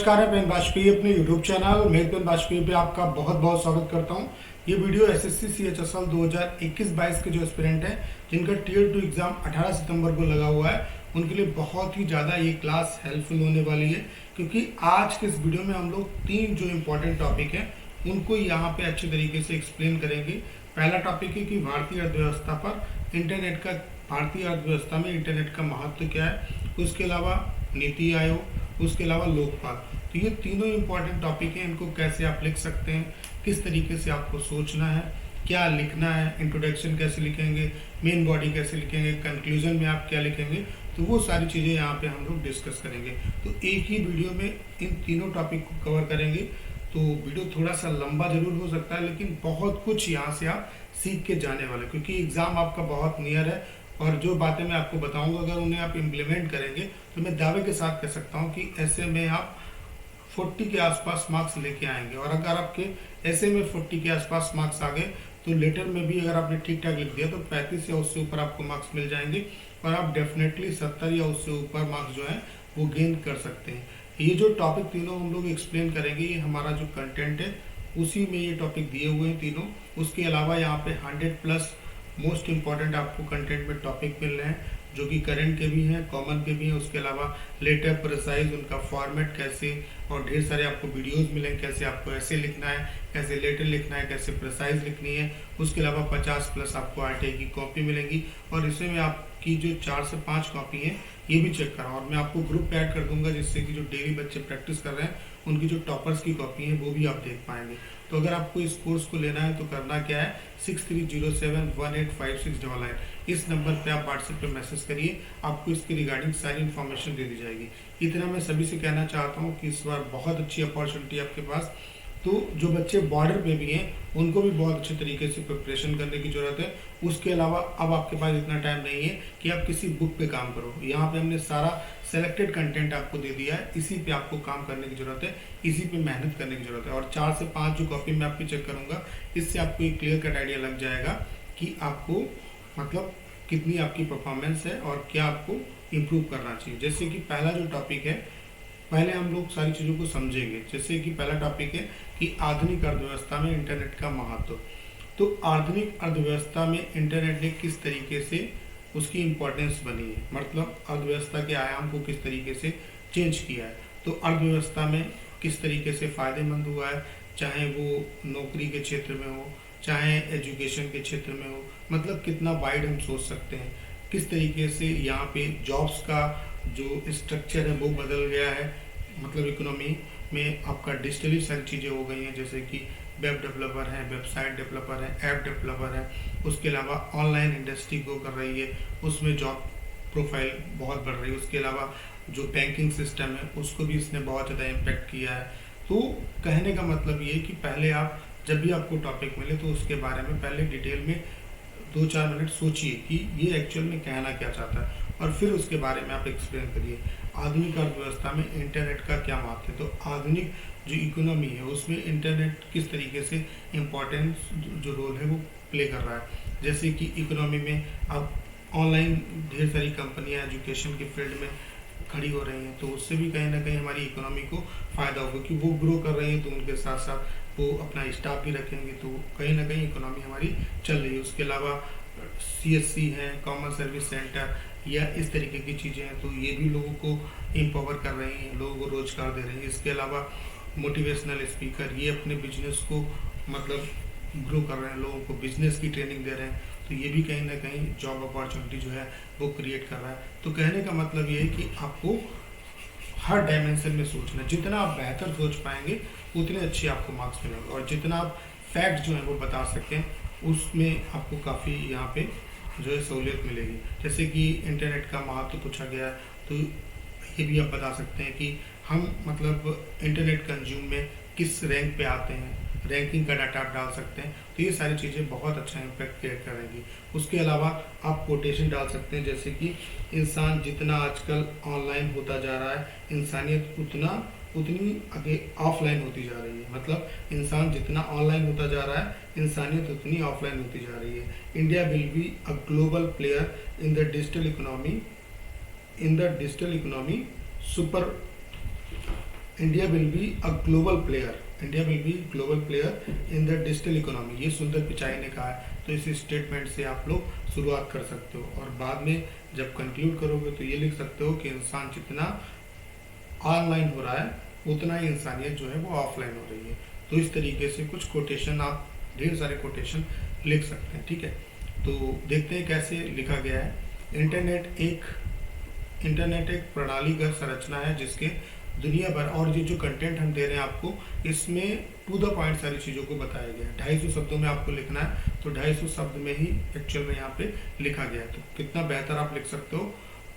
नमस्कार, मैं पेन वाजपेयी अपने YouTube चैनल मेघ पेन वाजपेयी पे आपका बहुत बहुत स्वागत करता हूं। ये वीडियो एसएससी CHSL 2021-22 के जो एस्पिरेंट हैं जिनका टियर 2 एग्जाम 18 सितंबर को लगा हुआ है, उनके लिए बहुत ही ज़्यादा ये क्लास हेल्पफुल होने वाली है, क्योंकि आज के इस वीडियो में हम लोग 3 जो इम्पोर्टेंट टॉपिक हैं उनको यहाँ पे अच्छे तरीके से एक्सप्लेन करेंगे। पहला टॉपिक है कि भारतीय अर्थव्यवस्था पर इंटरनेट का भारतीय अर्थव्यवस्था में इंटरनेट का महत्व क्या है, उसके अलावा नीति आयोग, उसके अलावा लोकपाल। तो ये तीनों इंपॉर्टेंट टॉपिक हैं, इनको कैसे आप लिख सकते हैं, किस तरीके से आपको सोचना है, क्या लिखना है, इंट्रोडक्शन कैसे लिखेंगे, मेन बॉडी कैसे लिखेंगे, कंक्लूजन में आप क्या लिखेंगे, तो वो सारी चीज़ें यहाँ पे हम लोग डिस्कस करेंगे। तो एक ही वीडियो में इन तीनों टॉपिक को कवर करेंगे। तो वीडियो थोड़ा सा लंबा जरूर हो सकता है, लेकिन बहुत कुछ यहाँ से आप सीख के जाने वाले, क्योंकि एग्जाम आपका बहुत नियर है और जो बातें मैं आपको बताऊंगा अगर उन्हें आप इम्प्लीमेंट करेंगे तो मैं दावे के साथ कह सकता हूं कि ऐसे में आप 40 के आसपास मार्क्स लेके आएंगे। और अगर आपके ऐसे में 40 के आसपास मार्क्स आ गए तो लेटर में भी अगर आपने ठीक ठाक लिख दिया तो 35 या उससे ऊपर आपको मार्क्स मिल जाएंगे और आप डेफिनेटली 70 या उससे ऊपर मार्क्स जो है वो गेन कर सकते हैं। ये जो टॉपिक तीनों हम लोग एक्सप्लेन करेंगे, ये हमारा जो कंटेंट है उसी में ये टॉपिक दिए हुए हैं तीनों। उसके अलावा यहाँ पे 100+ मोस्ट इंपॉर्टेंट आपको कंटेंट में टॉपिक मिल रहे हैं, जो कि करंट के भी हैं, कॉमन के भी हैं। उसके अलावा लेटर, प्रिसाइज, उनका फॉर्मेट कैसे, और ढेर सारे आपको वीडियोस मिलेंगे कैसे आपको ऐसे लिखना है, कैसे लेटर लिखना है, कैसे प्रिसाइज लिखनी है। उसके अलावा 50+ आपको RTI की कॉपी मिलेंगी और इसमें आपकी जो 4 से 5 कॉपी है ये भी चेक करा, और मैं आपको ग्रुप ऐड कर दूंगा जिससे कि जो डेली बच्चे प्रैक्टिस कर रहे हैं उनकी जो टॉपर्स की कॉपी है वो भी आप देख पाएंगे। तो अगर आपको इस कोर्स को लेना है तो करना क्या है, 6307185699 इस नंबर पे आप व्हाट्सएप पे मैसेज करिए, आपको इसकी रिगार्डिंग सारी इन्फॉर्मेशन दे दी जाएगी। इतना मैं सभी से कहना चाहता हूँ कि इस बार बहुत अच्छी अपॉर्चुनिटी है आपके पास। तो जो बच्चे बॉर्डर पे भी हैं उनको भी बहुत अच्छे तरीके से प्रिपरेशन करने की जरूरत है। उसके अलावा अब आपके पास इतना टाइम नहीं है कि आप किसी बुक पे काम करो, यहाँ पे हमने सारा सेलेक्टेड कंटेंट आपको दे दिया है, इसी पे आपको काम करने की जरूरत है, इसी पे मेहनत करने की जरूरत है। और 4 से 5 जो कॉपी मैं आपकी चेक करूंगा, इससे आपको एक क्लियर कट आइडिया लग जाएगा कि आपको मतलब कितनी आपकी परफॉर्मेंस है और क्या आपको इम्प्रूव करना चाहिए। जैसे कि पहला जो टॉपिक है, पहले हम लोग सारी चीज़ों को समझेंगे। जैसे कि पहला टॉपिक है कि आधुनिक अर्थव्यवस्था में इंटरनेट का महत्व। तो आधुनिक अर्थव्यवस्था में इंटरनेट ने किस तरीके से उसकी इम्पोर्टेंस बनी है, मतलब अर्थव्यवस्था के आयाम को किस तरीके से चेंज किया है। तो अर्थव्यवस्था में किस तरीके से फायदेमंद हुआ है, चाहे वो नौकरी के क्षेत्र में हो, चाहे एजुकेशन के क्षेत्र में हो, मतलब कितना वाइड हम सोच सकते हैं। किस तरीके से यहाँ पे जॉब्स का जो स्ट्रक्चर है वो बदल गया है, मतलब इकोनॉमी में आपका डिजिटली सारी चीज़ें हो गई हैं, जैसे कि वेब डेवलपर हैं, वेबसाइट डेवलपर हैं, ऐप डेवलपर हैं। उसके अलावा ऑनलाइन इंडस्ट्री ग्रो कर रही है, उसमें जॉब प्रोफाइल बहुत बढ़ रही है। उसके अलावा जो बैंकिंग सिस्टम है उसको भी इसने बहुत ज़्यादा इम्पेक्ट किया है। तो कहने का मतलब ये कि पहले आप जब भी आपको टॉपिक मिले तो उसके बारे में पहले डिटेल में 2-4 मिनट सोचिए कि ये एक्चुअल में कहना क्या चाहता है, और फिर उसके बारे में आप एक्सप्लेन करिए। आधुनिक अर्थव्यवस्था में इंटरनेट का क्या महत्व है, तो आधुनिक जो इकोनॉमी है उसमें इंटरनेट किस तरीके से इम्पोर्टेंस जो रोल है वो प्ले कर रहा है। जैसे कि इकोनॉमी में अब ऑनलाइन ढेर सारी कंपनियां एजुकेशन के फील्ड में खड़ी हो रही हैं, तो उससे भी कहीं ना कहीं हमारी इकोनॉमी को फ़ायदा होगा कि वो ग्रो कर रही है, तो उनके साथ साथ वो अपना स्टाफ भी रखेंगे, तो कहीं ना कहीं इकोनॉमी हमारी चल रही है। उसके अलावा CSC है, कॉमन सर्विस सेंटर, या इस तरीके की चीज़ें हैं, तो ये भी लोगों को एम्पावर कर रही हैं, लोगों को रोजगार दे रही हैं। इसके अलावा मोटिवेशनल स्पीकर, ये अपने बिजनेस को मतलब ग्रो कर रहे हैं, लोगों को बिजनेस की ट्रेनिंग दे रहे हैं, तो ये भी कहीं ना कहीं जॉब अपॉर्चुनिटी जो है वो क्रिएट कर रहा है। तो कहने का मतलब ये है कि आपको हर डायमेंशन में सोचना, जितना आप बेहतर सोच पाएंगे उतने अच्छे आपको मार्क्स मिलेंगे, और जितना आप फैक्ट जो है वो बता सकें उसमें आपको काफ़ी यहाँ पे जो है सहूलियत मिलेगी। जैसे कि इंटरनेट का महत्व पूछा गया, तो ये भी आप बता सकते हैं कि हम मतलब इंटरनेट कंज्यूम में किस रैंक पे आते हैं, रैंकिंग का डाटा आप डाल सकते हैं। तो ये सारी चीज़ें बहुत अच्छा इम्पैक्ट क्रिएट करेंगी। उसके अलावा आप कोटेशन डाल सकते हैं, जैसे कि इंसान जितना आजकल ऑनलाइन होता जा रहा है, इंसानियत उतनी आगे ऑफलाइन होती जा रही है। मतलब इंसान जितना ऑनलाइन होता जा रहा है, इंसानियत उतनी ऑफलाइन होती जा रही है। India will be a global player in the digital economy super India will be a global player, India will be global player in the digital economy, ये सुंदर पिचाई ने कहा है। तो इस स्टेटमेंट से आप लोग शुरुआत कर सकते हो और बाद में जब कंक्लूड करोगे तो ये लिख सकते हो कि इंसान जितना ऑनलाइन हो रहा है उतना ही इंसानियत जो है वो ऑफलाइन हो रही है। तो इस तरीके से कुछ कोटेशन, आप ढेर सारे कोटेशन लिख सकते हैं, ठीक है। तो देखते हैं कैसे लिखा गया है। इंटरनेट एक प्रणाली का संरचना है जिसके दुनिया भर, और ये जो कंटेंट हम दे रहे हैं आपको, इसमें टू द पॉइंट सारी चीज़ों को बताया गया है। 250 शब्दों में आपको लिखना है, तो 250 शब्द में ही एक्चुअल में यहाँ पे लिखा गया है। तो कितना बेहतर आप लिख सकते हो,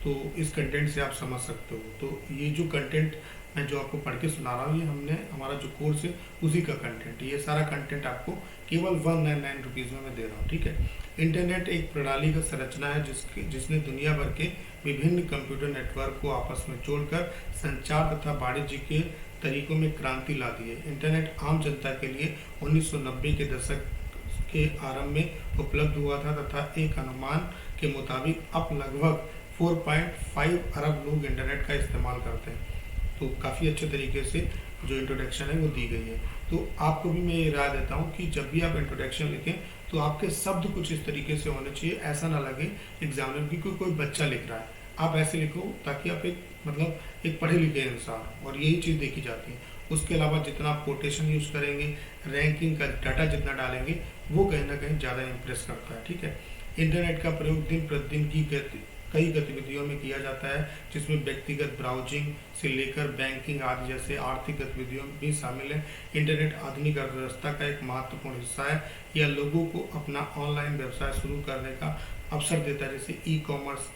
तो इस कंटेंट से आप समझ सकते हो। तो ये जो कंटेंट मैं जो आपको पढ़ के सुना रहा हूँ, ये हमने हमारा जो कोर्स है उसी का कंटेंट, ये सारा कंटेंट आपको केवल 199 रुपीज़ में मैं दे रहा हूँ, ठीक है। इंटरनेट एक प्रणाली का संरचना है जिसने दुनिया भर के विभिन्न कंप्यूटर नेटवर्क को आपस में जोड़कर संचार तथा वाणिज्य के तरीकों में क्रांति ला दी है। इंटरनेट आम जनता के लिए 1990 के दशक के आरंभ में उपलब्ध हुआ था तथा एक अनुमान के मुताबिक अब लगभग 4.5 अरब लोग इंटरनेट का इस्तेमाल करते हैं। तो काफ़ी अच्छे तरीके से जो इंट्रोडक्शन है वो दी गई है। तो आपको भी मैं ये राय देता हूँ कि जब भी आप इंट्रोडक्शन लिखें तो आपके शब्द कुछ इस तरीके से होने चाहिए, ऐसा ना लगे एग्जामिनर की कोई बच्चा लिख रहा है। आप ऐसे लिखो ताकि आप एक पढ़े लिखे इंसान, और यही चीज़ देखी जाती है। उसके अलावा जितना आप कोटेशन यूज करेंगे, रैंकिंग का डाटा जितना डालेंगे, वो कहीं ना कहीं ज़्यादा इंप्रेस करता है, ठीक है। इंटरनेट का प्रयोग दिन प्रतिदिन की कई गतिविधियों में किया जाता है, जिसमें व्यक्तिगत ब्राउजिंग से लेकर बैंकिंग आदि जैसे आर्थिक गतिविधियों भी शामिल है। इंटरनेट आधुनिक अर्थव्यवस्था का एक महत्वपूर्ण हिस्सा है। यह लोगों को अपना ऑनलाइन व्यवसाय शुरू करने का अवसर देता है, जैसे ई कॉमर्स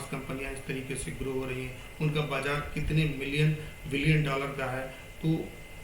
कंपनियां इस तरीके से ग्रो हो रही हैं, उनका बाजार कितने मिलियन बिलियन डॉलर का है। तो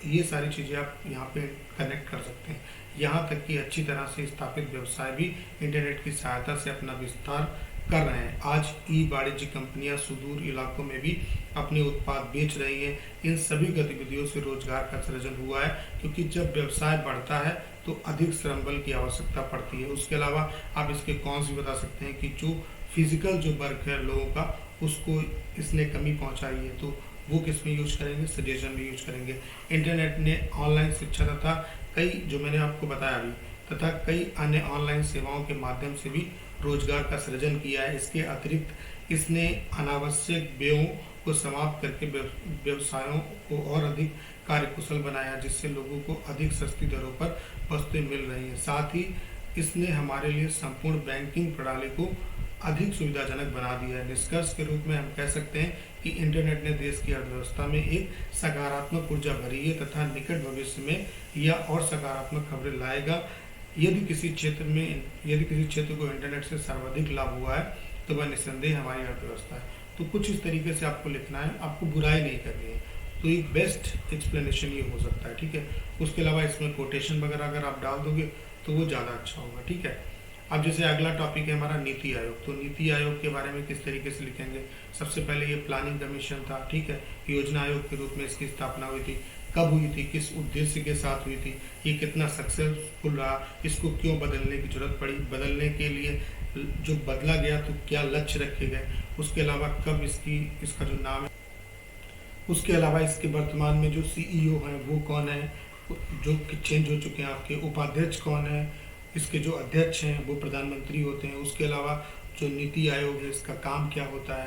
ये सारी चीज़ें आप यहाँ पे कनेक्ट कर सकते हैं। यहाँ तक कि अच्छी तरह से स्थापित व्यवसाय भी इंटरनेट की सहायता से अपना विस्तार कर रहे हैं। आज ई वाणिज्य कंपनियां सुदूर इलाकों में भी अपने उत्पाद बेच रही हैं। इन सभी गतिविधियों से रोजगार का सृजन हुआ है, क्योंकि जब व्यवसाय बढ़ता है तो अधिक श्रम बल की आवश्यकता पड़ती है। उसके अलावा आप इसके कॉन्स भी बता सकते हैं कि जो फिजिकल जो वर्क है लोगों का, उसको इसने कमी पहुंचाई है। तो वो किस में यूज करेंगे, सजेशन में यूज करेंगे। इंटरनेट ने ऑनलाइन शिक्षा तथा कई, जो मैंने आपको बताया अभी, तथा कई अन्य ऑनलाइन सेवाओं के माध्यम से भी रोजगार का सृजन किया है। इसके अतिरिक्त इसने अनावश्यक व्ययों को समाप्त करके व्यवसायों को और अधिक कार्यकुशल बनाया, जिससे लोगों को अधिक सस्ती दरों पर वस्तुएं मिल रही हैं। साथ ही इसने हमारे लिए संपूर्ण बैंकिंग प्रणाली को अधिक सुविधाजनक बना दिया है। निष्कर्ष के रूप में हम कह सकते हैं कि इंटरनेट ने देश की अर्थव्यवस्था में एक सकारात्मक ऊर्जा भरी है तथा निकट भविष्य में यह और सकारात्मक खबरें लाएगा। यदि किसी क्षेत्र को इंटरनेट से सर्वाधिक लाभ हुआ है तो वह निस्संदेह हमारी अर्थव्यवस्था है। तो कुछ इस तरीके से आपको लिखना है, आपको बुराई नहीं करनी है। तो एक बेस्ट एक्सप्लेनेशन ये हो सकता है, ठीक है। उसके अलावा इसमें कोटेशन वगैरह अगर आप डाल दोगे तो वो ज़्यादा अच्छा होगा, ठीक है। अब जैसे अगला टॉपिक है हमारा नीति आयोग। तो नीति आयोग के बारे में किस तरीके से लिखेंगे। सबसे पहले ये प्लानिंग कमीशन था, ठीक है। योजना आयोग के रूप में इसकी स्थापना हुई थी, कब हुई थी, किस उद्देश्य के साथ हुई थी, ये कितना सक्सेसफुल रहा, इसको क्यों बदलने की जरूरत पड़ी, बदलने के लिए जो बदला गया तो क्या लक्ष्य रखे गए, उसके अलावा कब इसका जो नाम है, उसके अलावा इसके वर्तमान में जो सीईओ हैं वो कौन है, जो चेंज हो चुके हैं, आपके उपाध्यक्ष कौन है, इसके जो अध्यक्ष हैं वो प्रधानमंत्री होते हैं। उसके अलावा जो नीति आयोग है इसका काम क्या होता है,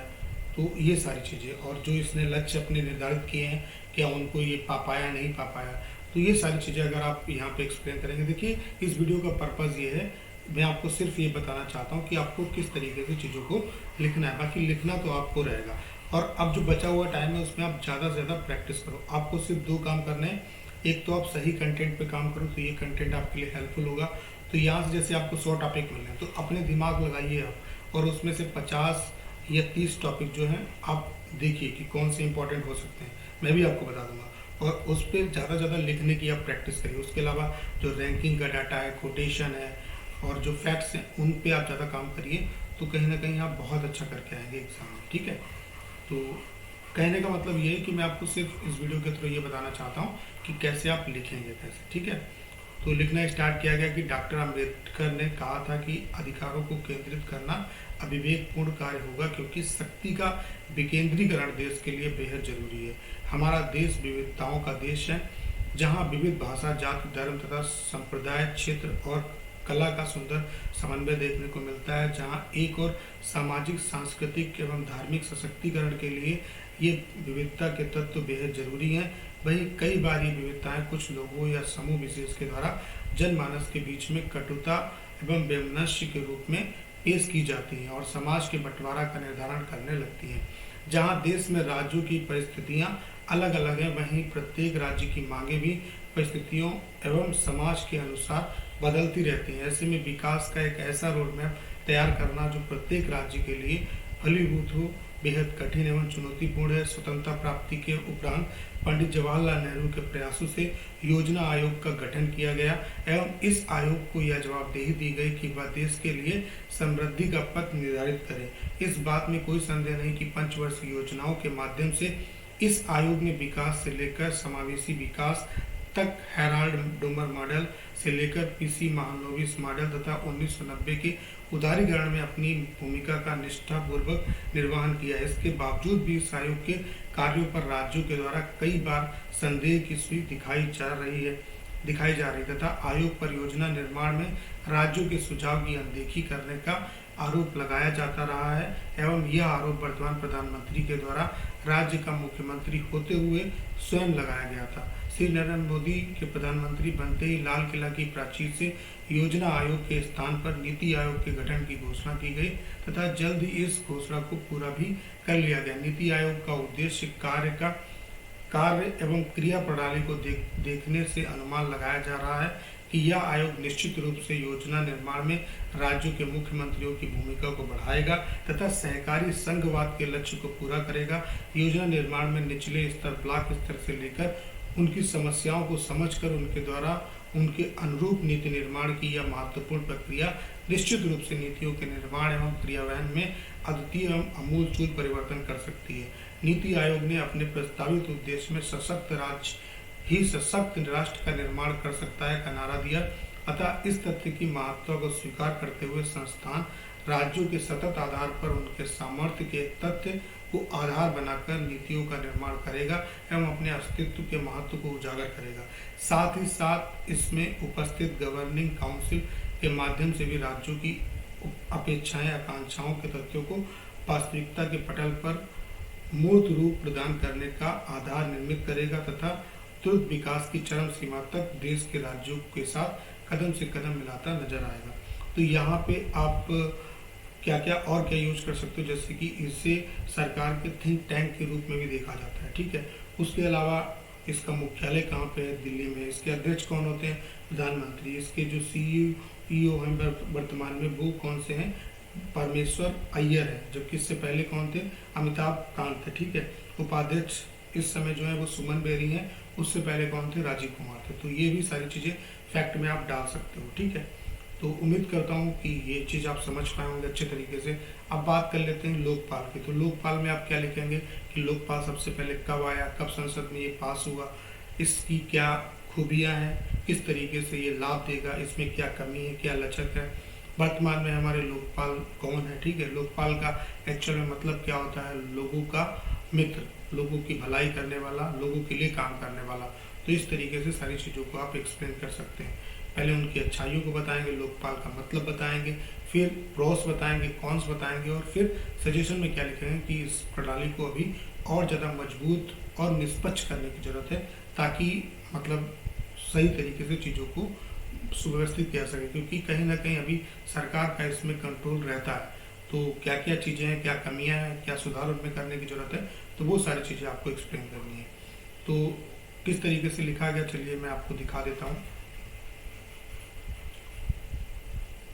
तो ये सारी चीज़ें, और जो इसने लक्ष्य अपने निर्धारित किए हैं क्या उनको ये पा पाया नहीं पा पाया, तो ये सारी चीज़ें अगर आप यहाँ पे एक्सप्लेन करेंगे। देखिए इस वीडियो का पर्पज़ ये है, मैं आपको सिर्फ ये बताना चाहता हूँ कि आपको किस तरीके से चीज़ों को लिखना है, बाकी लिखना तो आपको रहेगा। और अब जो बचा हुआ टाइम है उसमें आप ज़्यादा से ज़्यादा प्रैक्टिस करो। आपको सिर्फ 2 काम करने हैं। एक तो आप सही कंटेंट पे काम करो, तो ये कंटेंट आपके लिए हेल्पफुल होगा। तो यहाँ से जैसे आपको 100 टॉपिक मिल रहे हैं तो अपने दिमाग लगाइए आप, और उसमें से 50 या 30 टॉपिक जो हैं आप देखिए कि कौन से इंपॉर्टेंट हो सकते हैं, मैं भी आपको बता दूंगा, और उस पर ज़्यादा से ज़्यादा लिखने की आप प्रैक्टिस करिए। उसके अलावा जो रैंकिंग का डाटा है, कोटेशन है, और जो फैक्ट्स हैं उन पे आप ज़्यादा काम करिए, तो कहीं ना कहीं आप बहुत अच्छा करके आएंगे एग्जाम में, ठीक है। तो कहने का मतलब ये है कि मैं आपको सिर्फ इस वीडियो के थ्रू ये बताना चाहता हूँ कि कैसे आप लिखेंगे कैसे, ठीक है। तो लिखना स्टार्ट किया गया कि डॉक्टर अम्बेडकर ने कहा था कि अधिकारों को केंद्रित करना अविवेकपूर्ण कार्य होगा, क्योंकि शक्ति का विकेंद्रीकरण देश के लिए बेहद जरूरी है। हमारा देश विविधताओं का देश है, जहाँ विविध भाषा, जाति, धर्म तथा संप्रदाय, क्षेत्र और कला का सुंदर समन्वय देखने को मिलता है, जहाँ एक और सामाजिक, सांस्कृतिक एवं धार्मिक सशक्तिकरण के लिए ये विविधता के तत्व बेहद जरूरी हैं। वहीं कई बार ये विविधताएं कुछ लोगों या समूह विशेष के द्वारा जनमानस के बीच में कटुता एवं वैमनस्य के रूप में पेश की जाती हैं और समाज के बंटवारा का निर्धारण करने लगती हैं। जहाँ देश में राज्यों की परिस्थितियाँ अलग अलग हैं, वहीं प्रत्येक राज्य की मांगे भी परिस्थितियों एवं समाज के अनुसार बदलती रहती हैं। ऐसे में विकास का एक ऐसा रोड मैप तैयार करना जो प्रत्येक राज्य के लिए फलीभूत हो बेहद कठिन एवं चुनौतीपूर्ण है। स्वतंत्रता प्राप्ति के उपरांत पंडित जवाहरलाल नेहरू के प्रयासों से योजना आयोग का गठन किया गया एवं इस आयोग को यह जवाबदेही दी गई कि वह देश के लिए समृद्धि का पथ निर्धारित करे। इस बात में कोई संदेह नहीं कि पंचवर्षीय योजनाओं के माध्यम से इस आयोग ने विकास से लेकर समावेशी विकास तक, हेराल्ड डोमर मॉडल से लेकर पीसी महालनोबिस मॉडल तथा 1990 के उदारीकरण में अपनी भूमिका का निष्ठापूर्वक निर्वहन किया है। इसके बावजूद भी इस आयोग के कार्यों पर राज्यों के द्वारा कई बार संदेह की सुई दिखाई जा रही तथा आयोग पर योजना निर्माण में राज्यों के सुझाव की अनदेखी करने का आरोप लगाया जाता रहा है एवं यह आरोप वर्तमान प्रधानमंत्री के द्वारा राज्य का मुख्यमंत्री होते हुए स्वयं लगाया गया था। श्री नरेंद्र मोदी के प्रधानमंत्री बनते ही लाल किला की प्राचीर से योजना आयोग के स्थान पर नीति आयोग के गठन की घोषणा की गई तथा जल्द ही इस घोषणा को पूरा भी कर लिया गया। नीति आयोग का उद्देश्य कार्य एवं क्रिया प्रणाली को देखने से अनुमान लगाया जा रहा है कि यह आयोग निश्चित रूप से योजना निर्माण में राज्यों के मुख्यमंत्रियों की भूमिका को बढ़ाएगा तथा सहकारी संघवाद के लक्ष्य को पूरा करेगा। योजना निर्माण में निचले स्तर, ब्लॉक स्तर से लेकर उनकी समस्याओं को समझकर उनके द्वारा उनके अनुरूप नीति निर्माण की यह महत्वपूर्ण प्रक्रिया निश्चित रूप से नीतियों के निर्माण एवं क्रियान्वयन में अद्वितीय एवं अमूलचूल परिवर्तन कर सकती है। नीति आयोग ने अपने प्रस्तावित उद्देश्य में सशक्त राज्य ही सशक्त राष्ट्र का निर्माण कर सकता है का नारा दिया। अतः इस तथ्य की महत्ता को स्वीकार करते हुए संस्थान राज्यों के सतत आधार पर उनके सामर्थ्य के तथ्य को आधार बनाकर नीतियों का निर्माण करेगा एवं अपने अस्तित्व के महत्व को उजागर करेगा। साथ ही साथ इसमें उपस्थित गवर्निंग काउंसिल के माध्यम से भी राज्यों की अपेक्षाएं, आकांक्षाओं के तथ्यों को वास्तविकता के पटल पर मूर्त रूप प्रदान करने का आधार निर्मित करेगा तथा तुरंत विकास की चरम सीमा तक देश के राज्यों के साथ कदम से कदम मिलाता नजर आएगा। तो यहाँ पे आप क्या क्या यूज कर सकते हो, जैसे कि इसे सरकार के थिंक टैंक के रूप में भी देखा जाता है, ठीक है। उसके अलावा इसका मुख्यालय कहाँ पे है? दिल्ली में। इसके अध्यक्ष कौन होते हैं? प्रधानमंत्री। इसके जो CEO हैं वर्तमान में वो कौन से हैं? परमेश्वर अय्यर है, जबकि इससे पहले कौन थे? अमिताभ कांत थे, ठीक है। उपाध्यक्ष इस समय जो है वो सुमन बेरी हैं, उससे पहले कौन थे? राजीव कुमार थे। तो ये भी सारी चीजें फैक्ट में आप डाल सकते हो, ठीक है। तो उम्मीद करता हूँ कि ये चीज आप समझ पाए होंगे अच्छे तरीके से। अब बात कर लेते हैं लोकपाल की। तो लोकपाल में आप क्या लिखेंगे कि लोकपाल सबसे पहले कब आया, कब संसद में ये पास हुआ, इसकी क्या खूबियां हैं, किस तरीके से ये लाभ देगा, इसमें क्या कमी है, क्या लचक है, वर्तमान में हमारे लोकपाल कौन है, ठीक है। लोकपाल का एक्चुअल में मतलब क्या होता है? लोगों का मित्र, लोगों की भलाई करने वाला, लोगों के लिए काम करने वाला। तो इस तरीके से सारी चीज़ों को आप एक्सप्लेन कर सकते हैं। पहले उनकी अच्छाइयों को बताएंगे, लोकपाल का मतलब बताएंगे, फिर प्रोस बताएंगे, कॉन्स बताएंगे और फिर सजेशन में क्या लिखेंगे कि इस प्रणाली को अभी और ज़्यादा मजबूत और निष्पक्ष करने की जरूरत है, ताकि मतलब सही तरीके से चीज़ों को सुव्यवस्थित किया सके, क्योंकि कहीं ना कहीं अभी सरकार का इसमें कंट्रोल रहता है। तो क्या क्या चीज़ें हैं, क्या कमियां हैं, क्या सुधार उनमें करने की जरूरत है, तो वो सारी चीज़ें आपको एक्सप्लेन करनी है। तो किस तरीके से लिखा गया, चलिए मैं आपको दिखा देता हूँ।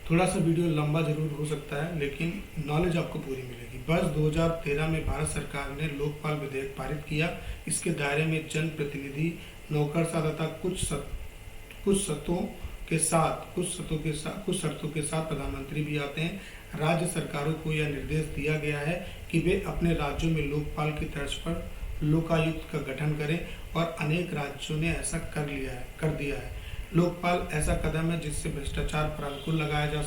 थोड़ा सा वीडियो लंबा जरूर हो सकता है, लेकिन नॉलेज आपको पूरी मिलेगी। वर्ष 2013 में भारत सरकार ने लोकपाल विधेयक पारित किया। इसके दायरे में जनप्रतिनिधि, नौकरशाह तथा कुछ शर्तों के साथ प्रधानमंत्री भी आते हैं। राज्य सरकारों को यह निर्देश दिया गया है कि वे अपने राज्यों में लोकपाल की तर्ज पर लोकायुक्त का गठन करें और अनेक राज्यों ने ऐसा कर दिया है। लोकपाल ऐसा कदम है जिससे भ्रष्टाचार पर अंकुश लगाया जा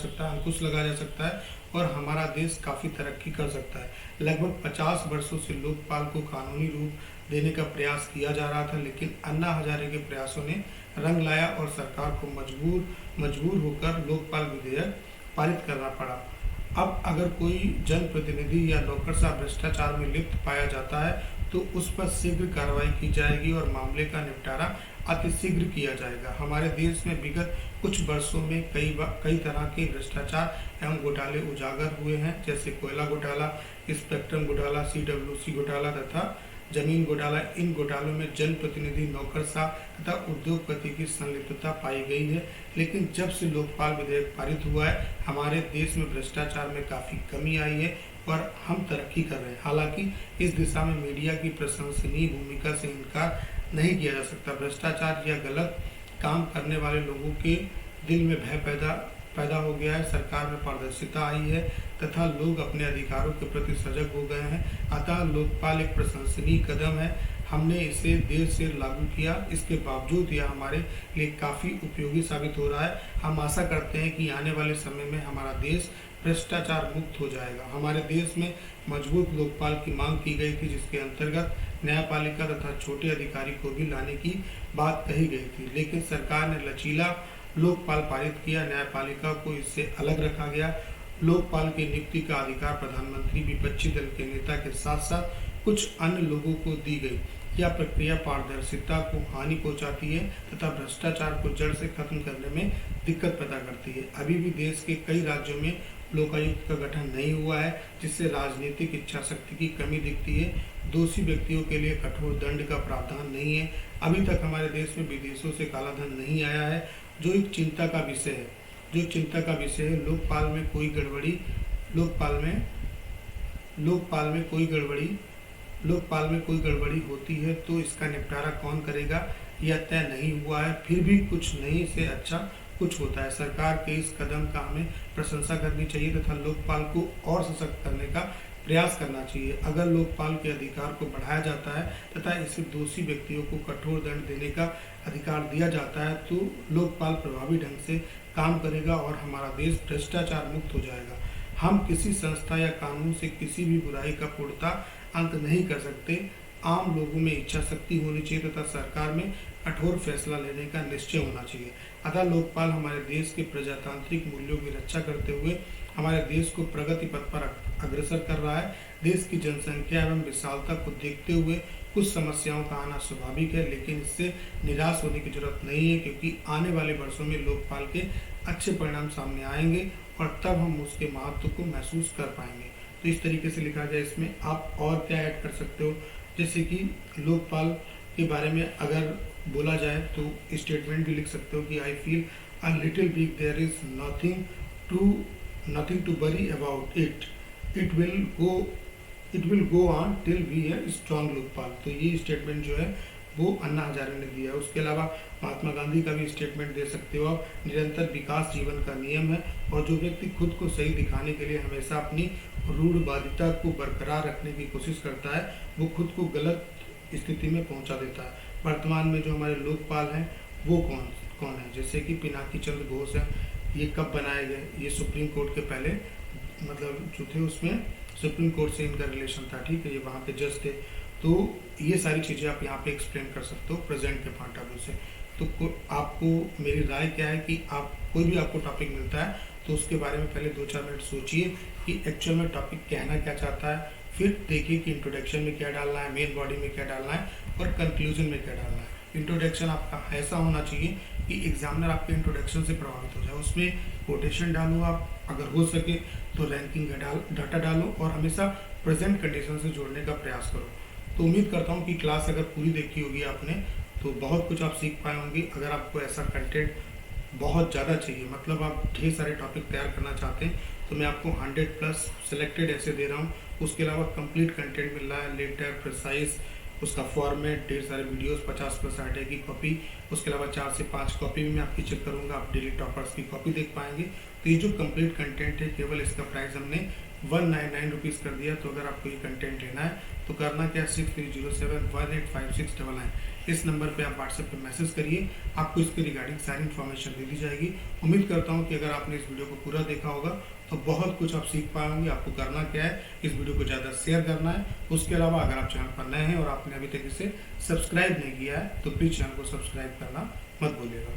सकता है और हमारा देश काफी तरक्की कर सकता है। लगभग 50 वर्षों से लोकपाल को कानूनी रूप देने का प्रयास किया जा रहा था, लेकिन अन्ना हजारे के प्रयासों ने रंग लाया और सरकार को मजबूर होकर लोकपाल विधेयक पारित करना पड़ा। अब अगर कोई जनप्रतिनिधि या नौकरशाह भ्रष्टाचार में लिप्त पाया जाता है तो उस पर शीघ्र कार्रवाई की जाएगी और मामले का निपटारा अतिशीघ्र किया जाएगा। हमारे देश में विगत कुछ वर्षों में कई तरह के भ्रष्टाचार एवं घोटाले उजागर हुए हैं, जैसे कोयला घोटाला, स्पेक्ट्रम घोटाला, CWC घोटाला तथा जमीन घोटाला। इन घोटालों में जनप्रतिनिधि, नौकरशाह तथा उद्योगपति की संलिप्तता पाई गई है, लेकिन जब से लोकपाल विधेयक पारित हुआ है हमारे देश में भ्रष्टाचार में काफी कमी आई है और हम तरक्की कर रहे हैं। हालांकि इस दिशा में मीडिया की प्रशंसनीय भूमिका से इनकार नहीं किया जा सकता। भ्रष्टाचार या गलत काम करने वाले लोगों के दिल में भय पैदा हो गया है। सरकार में पारदर्शिता आई है तथा लोग अपने अधिकारों के प्रति सजग हो गए हैं। अतः लोकपाल एक प्रशंसनीय कदम है। हमने इसे देर से लागू किया, इसके बावजूद यह हमारे लिए काफी उपयोगी साबित हो रहा है। हम आशा करते हैं कि आने वाले समय में हमारा देश भ्रष्टाचार मुक्त हो जाएगा। हमारे देश में मजबूत लोकपाल की मांग की गई थी, जिसके अंतर्गत न्यायपालिका तथा छोटे अधिकारी को भी लाने की बात कही गई थी, लेकिन सरकार ने लचीला लोकपाल पारित किया। न्यायपालिका को इससे अलग रखा गया। लोकपाल की नियुक्ति का अधिकार प्रधानमंत्री, विपक्षी दल के नेता के साथ साथ कुछ अन्य लोगों को दी गई। यह प्रक्रिया पारदर्शिता को हानि पहुंचाती है तथा भ्रष्टाचार को जड़ से खत्म करने में दिक्कत पैदा करती है। अभी भी देश के कई राज्यों में लोकायुक्त का गठन नहीं हुआ है, जिससे राजनीतिक इच्छा शक्ति की कमी दिखती है। दोषी व्यक्तियों के लिए कठोर दंड का प्रावधान नहीं है। अभी तक हमारे देश में विदेशों से काला धन नहीं आया है, जो एक चिंता का विषय है। लोकपाल में कोई गड़बड़ी होती है तो इसका निपटारा कौन करेगा, यह तय नहीं हुआ है। फिर भी कुछ नहीं से अच्छा कुछ होता है। सरकार के इस कदम का हमें प्रशंसा करनी चाहिए तथा लोकपाल को और सशक्त करने का प्रयास करना चाहिए। अगर लोकपाल के अधिकार को बढ़ाया जाता है तथा इसे दोषी व्यक्तियों को कठोर दंड देने का अधिकार दिया जाता है तो लोकपाल प्रभावी ढंग से काम करेगा और हमारा देश भ्रष्टाचार मुक्त हो जाएगा। हम किसी संस्था या कानून से किसी भी बुराई का पूर्णतः अंत नहीं कर सकते। आम लोगों में इच्छा शक्ति होनी चाहिए तथा सरकार में कठोर फैसला लेने का निश्चय होना चाहिए। अतः लोकपाल हमारे देश के प्रजातांत्रिक मूल्यों की रक्षा करते हुए हमारे देश को प्रगति पथ पर अग्रसर कर रहा है। देश की जनसंख्या एवं विशालता को देखते हुए कुछ समस्याओं का आना स्वाभाविक है, लेकिन इससे निराश होने की जरूरत नहीं है, क्योंकि आने वाले वर्षों में लोकपाल के अच्छे परिणाम सामने आएंगे और तब हम उसके महत्व को महसूस कर पाएंगे। तो इस तरीके से लिखा जाए। इसमें आप और क्या ऐड कर सकते हो, जैसे कि लोकपाल के बारे में अगर बोला जाए तो स्टेटमेंट भी लिख सकते हो कि I feel a little big, there is nothing to worry about it, it will go on till we have strong Lokpal. तो ये स्टेटमेंट जो है वो अन्ना हजारे ने दिया है। उसके अलावा महात्मा गांधी का भी स्टेटमेंट दे सकते हो आप। निरंतर विकास जीवन का नियम है और जो व्यक्ति खुद को सही दिखाने के लिए हमेशा अपनी रूढ़वादिता को बरकरार रखने की कोशिश करता है, वो खुद को गलत स्थिति में पहुंचा देता है। वर्तमान में जो हमारे लोकपाल हैं वो कौन है, जैसे कि पिनाकी चंद्र घोष है। ये कब बनाए गए, ये सुप्रीम कोर्ट के पहले मतलब जो थे उसमें सुप्रीम कोर्ट से इनका रिलेशन था, ठीक है, ये वहाँ के जज थे। तो ये सारी चीज़ें आप यहाँ पे एक्सप्लेन कर सकते हो प्रेजेंट के पॉइंट ऑफ व्यू से। तो आपको मेरी राय क्या है कि आप कोई भी आपको टॉपिक मिलता है तो उसके बारे में पहले 2-4 मिनट सोचिए कि एक्चुअल में टॉपिक कहना क्या चाहता है, फिर देखिए कि इंट्रोडक्शन में क्या डालना है, मेन बॉडी में क्या डालना है और कंक्लूजन में क्या डालना है। इंट्रोडक्शन आपका ऐसा होना चाहिए कि एग्जामिनर आपके इंट्रोडक्शन से प्रभावित हो जाए। उसमें कोटेशन डालो आप, अगर हो सके तो रैंकिंग डाटा डालो और हमेशा प्रेजेंट कंडीशन से जोड़ने का प्रयास करो। तो उम्मीद करता हूँ कि क्लास अगर पूरी देखी होगी आपने तो बहुत कुछ आप सीख पाए होंगे। अगर आपको ऐसा कंटेंट बहुत ज़्यादा चाहिए, मतलब आप ढेर सारे टॉपिक तैयार करना चाहते हैं, तो मैं आपको 100+ सिलेक्टेड ऐसे दे रहा हूँ। उसके अलावा कंप्लीट कंटेंट मिल रहा है, लेटर, प्रिसाइज, उसका फॉर्मेट, ढेर सारे वीडियोस, 50+ आइडिया की कॉपी। उसके अलावा 4 से 5 कॉपी भी मैं आपकी चेक करूँगा, आप डेली टॉपर्स की कॉपी देख पाएंगे। तो ये जो कंप्लीट कंटेंट है, केवल इसका प्राइस हमने 199 रुपीज़ कर दिया। तो अगर आपको ये कंटेंट लेना है तो करना क्या, 6307185699 इस नंबर पे आप व्हाट्सएप पे मैसेज करिए, आपको इसके रिगार्डिंग सारी इन्फॉर्मेशन दे दी जाएगी। उम्मीद करता हूँ कि अगर आपने इस वीडियो को पूरा देखा होगा तो बहुत कुछ आप सीख पाएंगे। आपको करना क्या है, इस वीडियो को ज़्यादा शेयर करना है। उसके अलावा अगर आप चैनल पर नए हैं और आपने अभी तक इसे सब्सक्राइब नहीं किया है तो प्लीज़ चैनल को सब्सक्राइब करना मत भूलिएगा।